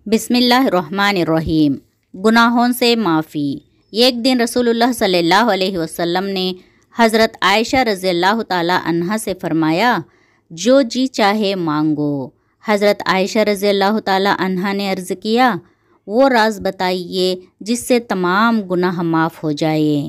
بسم اللہ الرحمن الرحیم۔ گناہوں سے معافی۔ ایک دن رسول اللہ صلی اللہ علیہ وسلم نے حضرت عائشہ رضی اللہ تعالی عنہا سے فرمایا، جو جی چاہے مانگو۔ حضرت عائشہ رضی اللہ تعالی عنہا نے عرض کیا، وہ راز بتائیے جس سے تمام گناہ معاف ہو جائے۔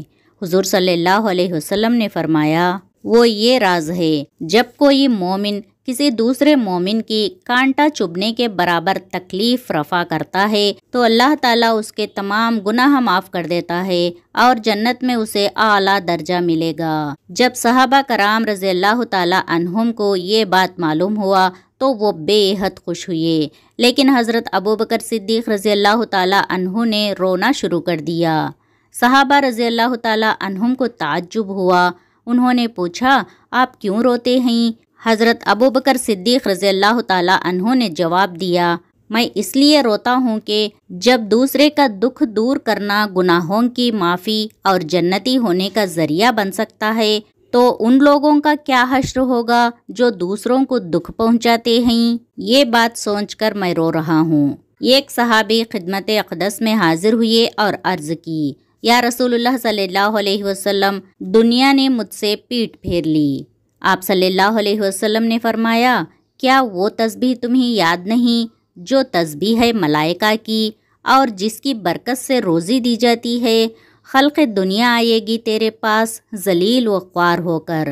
حضور صلی اللہ علیہ وسلم نے فرمایا، وہ یہ راز ہے، جب کوئی مومن کسی دوسرے مومن کی کانٹا چبھنے کے برابر تکلیف رفع کرتا ہے تو اللہ تعالیٰ اس کے تمام گناہ معاف کر دیتا ہے اور جنت میں اسے اعلیٰ درجہ ملے گا۔ جب صحابہ کرام رضی اللہ تعالیٰ عنہم کو یہ بات معلوم ہوا تو وہ بے حد خوش ہوئے، لیکن حضرت ابوبکر صدیق رضی اللہ تعالیٰ عنہ نے رونا شروع کر دیا۔ صحابہ رضی اللہ تعالیٰ عنہم کو تعجب ہوا۔ انہوں نے پوچھا، آپ کیوں روتے ہیں؟ حضرت ابوبکر صدیق رضی اللہ تعالیٰ عنہ نے جواب دیا، میں اس لیے روتا ہوں کہ جب دوسرے کا دکھ دور کرنا گناہوں کی معافی اور جنتی ہونے کا ذریعہ بن سکتا ہے تو ان لوگوں کا کیا حشر ہوگا جو دوسروں کو دکھ پہنچاتے ہیں۔ یہ بات سوچ کر میں رو رہا ہوں۔ ایک صحابی خدمت اقدس میں حاضر ہوئے اور عرض کی، یا رسول اللہ صلی اللہ علیہ وسلم، دنیا نے مجھ سے پیٹھ پھیر لی۔ آپ صلی اللہ علیہ وسلم نے فرمایا، کیا وہ تسبیح تمہیں یاد نہیں جو تسبیح ہے ملائکہ کی اور جس کی برکت سے روزی دی جاتی ہے؟ خلق دنیا آئے گی تیرے پاس ذلیل و خوار ہو کر،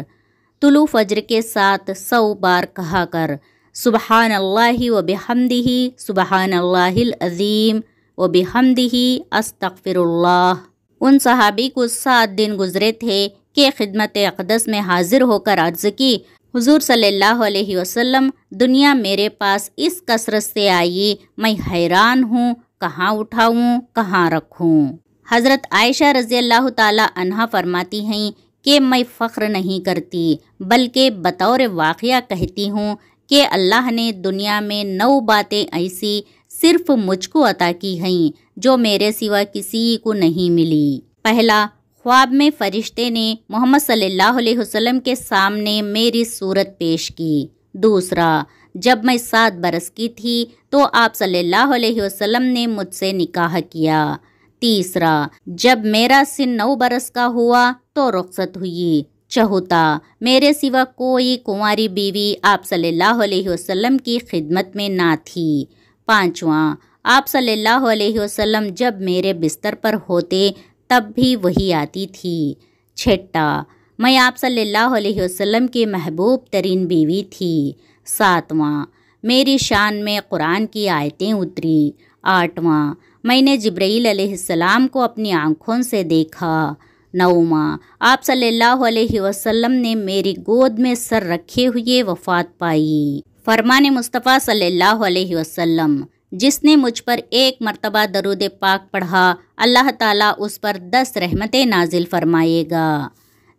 طلوع فجر کے ساتھ 100 بار کہا کر، سبحان اللہ و بحمدہ، سبحان اللہ العظیم و بحمدہ، استغفر اللہ۔ ان صحابی کو 7 دن گزرے تھے کہ خدمت اقدس میں حاضر ہو کر عرض کی، حضور صلی اللہ علیہ وسلم، دنیا میرے پاس اس کثرت سے آئی، میں حیران ہوں، کہاں اٹھاؤں، کہاں رکھوں؟ حضرت عائشہ رضی اللہ تعالی عنہا فرماتی ہیں کہ میں فخر نہیں کرتی بلکہ بطور واقعہ کہتی ہوں کہ اللہ نے دنیا میں 9 باتیں ایسی صرف مجھ کو عطا کی ہیں جو میرے سوا کسی کو نہیں ملی۔ پہلا، خواب میں فرشتے نے محمد صلی اللہ علیہ وسلم کے سامنے میری صورت پیش کی۔ دوسرا، جب میں 7 برس کی تھی تو آپ صلی اللہ علیہ وسلم نے مجھ سے نکاح کیا۔ تیسرا، جب میرا سن 9 برس کا ہوا تو رخصت ہوئی۔ چوتھا، میرے سوا کوئی کنواری بیوی آپ صلی اللہ علیہ وسلم کی خدمت میں نہ تھی۔ پانچواں، آپ صلی اللہ علیہ وسلم جب میرے بستر پر ہوتے تب بھی وہی آتی تھی۔ چھٹا، میں آپ صلی اللہ علیہ وسلم کی محبوب ترین بیوی تھی۔ ساتواں، میری شان میں قرآن کی آیتیں اتری۔ آٹھواں، میں نے جبرائیل علیہ السلام کو اپنی آنکھوں سے دیکھا۔ نوواں، آپ صلی اللہ علیہ وسلم نے میری گود میں سر رکھے ہوئے وفات پائی۔ فرمان مصطفیٰ صلی اللہ علیہ وسلم، جس نے مجھ پر 1 مرتبہ درود پاک پڑھا اللہ تعالیٰ اس پر 10 رحمتیں نازل فرمائے گا۔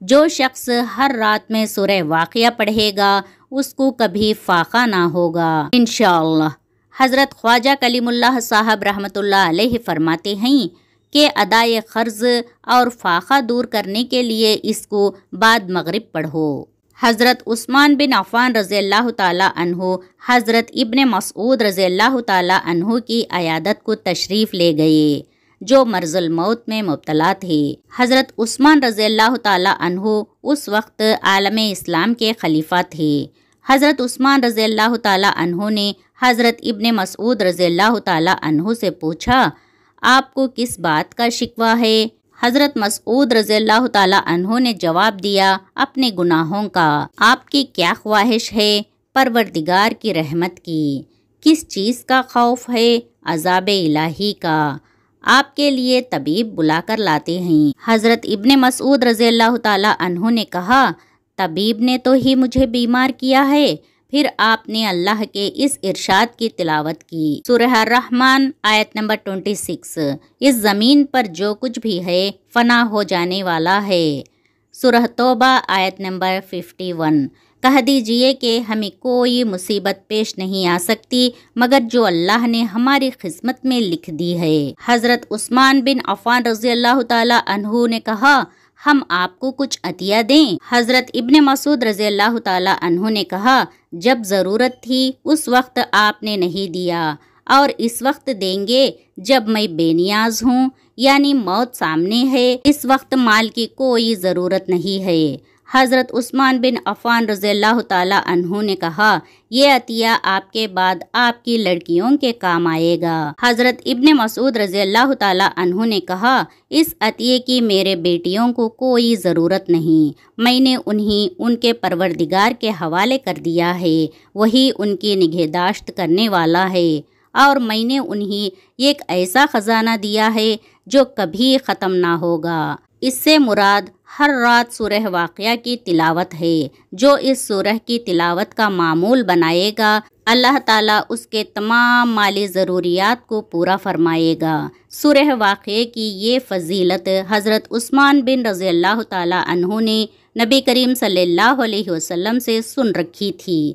جو شخص ہر رات میں سورہ واقعہ پڑھے گا اس کو کبھی فاقہ نہ ہوگا انشاءاللہ۔ حضرت خواجہ کلیم اللہ صاحب رحمۃ اللہ علیہ فرماتے ہیں کہ ادائے قرض اور فاقہ دور کرنے کے لیے اس کو بعد مغرب پڑھو۔ حضرت عثمان بن عفان رضی اللہ تعالی عنہ حضرت ابن مسعود رضی اللہ تعالی عنہ کی عیادت کو تشریف لے گئے جو مرض الموت میں مبتلا تھے۔ حضرت عثمان رضی اللہ تعالی عنہ اس وقت عالم اسلام کے خلیفہ تھے۔ حضرت عثمان رضی اللہ تعالی عنہ نے حضرت ابن مسعود رضی اللہ تعالی عنہ سے پوچھا، آپ کو کس بات کا شکوہ ہے؟ حضرت مسعود رضی اللہ تعالی عنہ نے جواب دیا، اپنے گناہوں کا۔ آپ کی کیا خواہش ہے؟ پروردگار کی رحمت کی۔ کس چیز کا خوف ہے؟ عذاب الہی کا۔ آپ کے لیے طبیب بلا کر لاتے ہیں۔ حضرت ابن مسعود رضی اللہ تعالی عنہ نے کہا، طبیب نے تو ہی مجھے بیمار کیا ہے۔ پھر آپ نے اللہ کے اس ارشاد کی تلاوت کی، سورہ الرحمن آیت نمبر 26، اس زمین پر جو کچھ بھی ہے فنا ہو جانے والا ہے۔ سورہ توبہ آیت نمبر 51، کہہ دیجئے کہ ہمیں کوئی مصیبت پیش نہیں آ سکتی مگر جو اللہ نے ہماری قسمت میں لکھ دی ہے۔ حضرت عثمان بن عفان رضی اللہ تعالی عنہ نے کہا، ہم آپ کو کچھ عطیہ دیں؟ حضرت ابن مسعود رضی اللہ تعالی عنہ نے کہا، جب ضرورت تھی اس وقت آپ نے نہیں دیا اور اس وقت دیں گے جب میں بے نیاز ہوں، یعنی موت سامنے ہے، اس وقت مال کی کوئی ضرورت نہیں ہے۔ حضرت عثمان بن عفان رضی اللہ تعالی عنہ نے کہا، یہ عطیہ آپ کے بعد آپ کی لڑکیوں کے کام آئے گا۔ حضرت ابن مسعود رضی اللہ تعالی عنہ نے کہا، اس عطیے کی میرے بیٹیوں کو کوئی ضرورت نہیں، میں نے انہیں ان کے پروردگار کے حوالے کر دیا ہے، وہی ان کی نگہداشت کرنے والا ہے، اور میں نے انہیں ایک ایسا خزانہ دیا ہے جو کبھی ختم نہ ہوگا۔ اس سے مراد ہر رات سورہ واقعہ کی تلاوت ہے۔ جو اس سورہ کی تلاوت کا معمول بنائے گا، اللہ تعالیٰ اس کے تمام مالی ضروریات کو پورا فرمائے گا۔ سورہ واقعہ کی یہ فضیلت حضرت عثمان بن رضی اللہ تعالی عنہ نے نبی کریم صلی اللہ علیہ وسلم سے سن رکھی تھی۔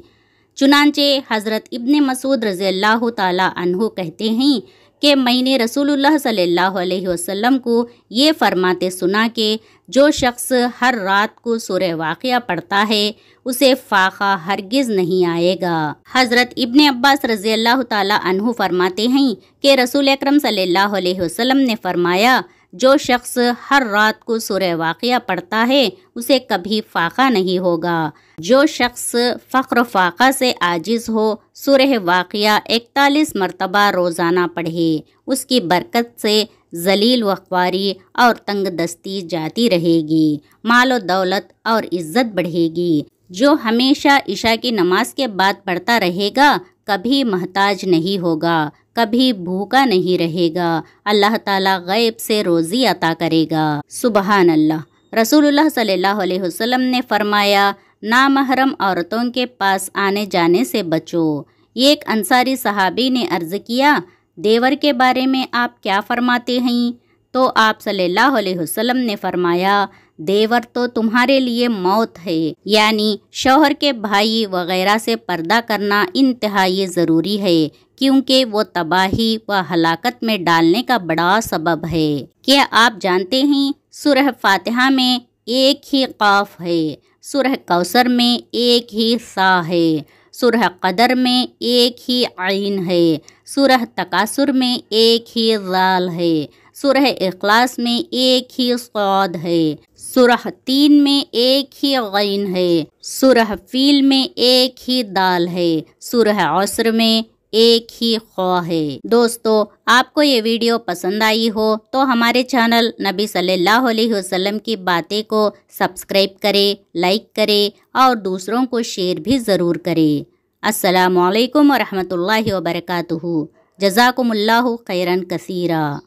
چنانچہ حضرت ابن مسعود رضی اللہ تعالی عنہ کہتے ہیں کہ میں نے رسول اللہ صلی اللہ علیہ وسلم کو یہ فرماتے سنا کہ جو شخص ہر رات کو سورہ واقعہ پڑھتا ہے اسے فاقہ ہرگز نہیں آئے گا۔ حضرت ابن عباس رضی اللہ تعالی عنہ فرماتے ہیں کہ رسول اکرم صلی اللہ علیہ وسلم نے فرمایا، جو شخص ہر رات کو سورہ واقعہ پڑھتا ہے اسے کبھی فاقہ نہیں ہوگا۔ جو شخص فقر فاقہ سے عاجز ہو، سورہ واقعہ 41 مرتبہ روزانہ پڑھے، اس کی برکت سے ذلیل وخواری اور تنگ دستی جاتی رہے گی، مال و دولت اور عزت بڑھے گی۔ جو ہمیشہ عشاء کی نماز کے بعد پڑھتا رہے گا کبھی محتاج نہیں ہوگا، کبھی بھوکا نہیں رہے گا، اللہ تعالیٰ غیب سے روزی عطا کرے گا۔ سبحان اللہ۔ رسول اللہ صلی اللہ علیہ وسلم نے فرمایا، نامحرم عورتوں کے پاس آنے جانے سے بچو۔ ایک انصاری صحابی نے عرض کیا، دیور کے بارے میں آپ کیا فرماتے ہیں؟ تو آپ صلی اللہ علیہ وسلم نے فرمایا، دیور تو تمہارے لیے موت ہے، یعنی شوہر کے بھائی وغیرہ سے پردہ کرنا انتہائی ضروری ہے، کیونکہ وہ تباہی و ہلاکت میں ڈالنے کا بڑا سبب ہے۔ کیا آپ جانتے ہیں سورہ فاتحہ میں ایک ہی قاف ہے، سورہ کوثر میں ایک ہی سا ہے، سورہ قدر میں ایک ہی عین ہے، سورہ تکاثر میں ایک ہی ذال ہے، سورہ اخلاص میں ایک ہی صاد ہے، سورہ تین میں ایک ہی غین ہے، سورہ فیل میں ایک ہی دال ہے، سورہ عصر میں ایک ہی خوا ہے۔ دوستو، آپ کو یہ ویڈیو پسند آئی ہو تو ہمارے چینل نبی صلی اللہ علیہ وسلم کی باتیں کو سبسکرائب کرے، لائک کرے اور دوسروں کو شیئر بھی ضرور کرے۔ السلام علیکم ورحمۃ اللہ وبرکاتہ۔ جزاکم اللہ خیرا کثیرا۔